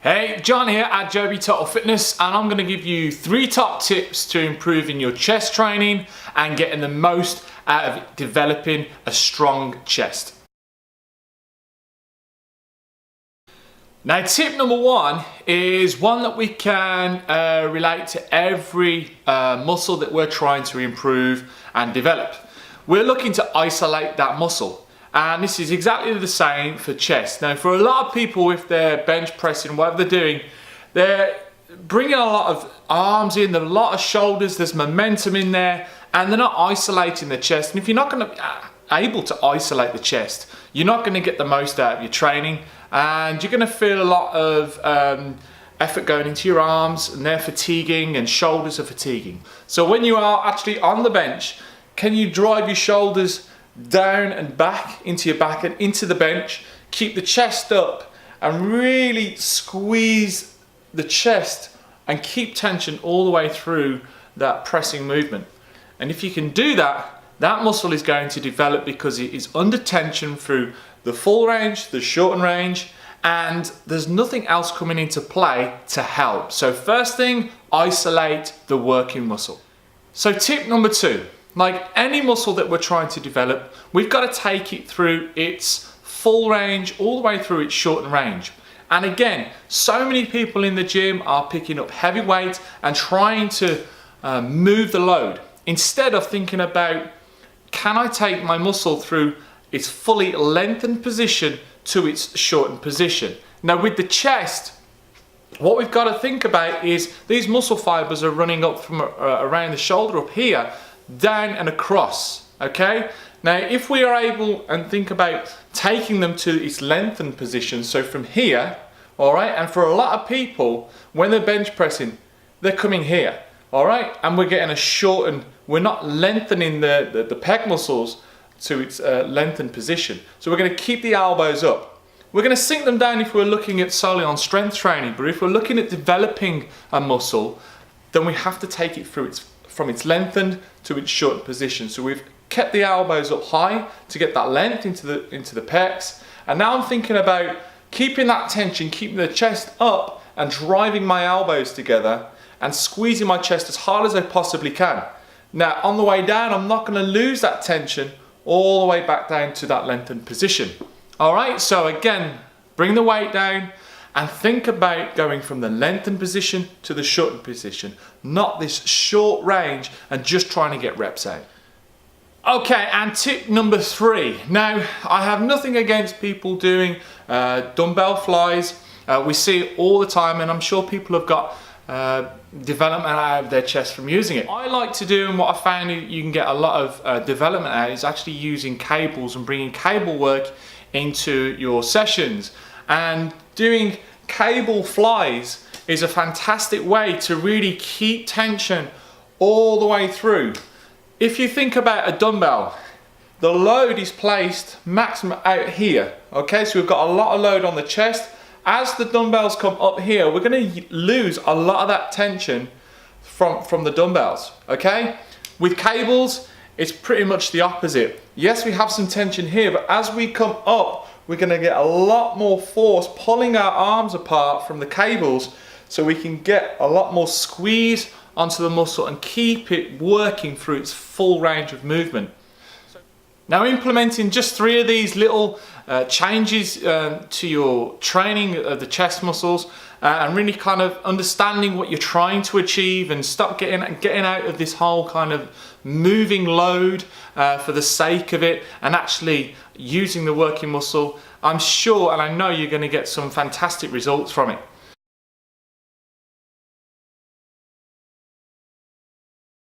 Hey, John here at Joby Total Fitness, and I'm going to give you 3 top tips to improving your chest training and getting the most out of developing a strong chest. Now, tip number 1 is one that we can relate to every muscle that we're trying to improve and develop. We're looking to isolate that muscle. And this is exactly the same for chest. Now, for a lot of people, if they're bench pressing, whatever they're doing, they're bringing a lot of arms in, there's a lot of shoulders, there's momentum in there, and they're not isolating the chest. And if you're not going to be able to isolate the chest, you're not going to get the most out of your training, and you're going to feel a lot of effort going into your arms, and they're fatiguing, and shoulders are fatiguing. So when you are actually on the bench, can you drive your shoulders down and back into your back and into the bench, keep the chest up and really squeeze the chest and keep tension all the way through that pressing movement. And if you can do that, that muscle is going to develop because it is under tension through the full range, the shortened range, and there's nothing else coming into play to help. So first thing, isolate the working muscle. So tip number 2. Like any muscle that we're trying to develop, we've got to take it through its full range, all the way through its shortened range. And again, so many people in the gym are picking up heavy weight and trying to move the load, instead of thinking about, can I take my muscle through its fully lengthened position to its shortened position? Now with the chest, what we've got to think about is these muscle fibers are running up from around the shoulder up here, down and across, okay? Now if we are able and think about taking them to its lengthened position, so from here, all right, and for a lot of people, when they're bench pressing, they're coming here, all right, and we're getting a shortened, we're not lengthening the pec muscles to its lengthened position. So we're going to keep the elbows up. We're going to sink them down if we're looking at solely on strength training, but if we're looking at developing a muscle, then we have to take it through from its lengthened to its shortened position. So we've kept the elbows up high to get that length into the pecs. And now I'm thinking about keeping that tension, keeping the chest up and driving my elbows together and squeezing my chest as hard as I possibly can. Now on the way down, I'm not going to lose that tension all the way back down to that lengthened position. All right, so again, bring the weight down and think about going from the lengthened position to the shortened position, not this short range and just trying to get reps out. Okay, and tip number 3. Now, I have nothing against people doing dumbbell flies. We see it all the time, and I'm sure people have got development out of their chest from using it. I like to do, and what I found you can get a lot of development out, is actually using cables and bringing cable work into your sessions. And doing cable flies is a fantastic way to really keep tension all the way through. If you think about a dumbbell, the load is placed maximum out here, okay? So we've got a lot of load on the chest. As the dumbbells come up here, we're going to lose a lot of that tension from the dumbbells, okay? With cables, it's pretty much the opposite. Yes, we have some tension here, but as we come up, we're going to get a lot more force pulling our arms apart from the cables, so we can get a lot more squeeze onto the muscle and keep it working through its full range of movement. Now, implementing just 3 of these little changes to your training of the chest muscles and really kind of understanding what you're trying to achieve, and stop getting out of this whole kind of moving load for the sake of it and actually using the working muscle, I'm sure and I know you're going to get some fantastic results from it.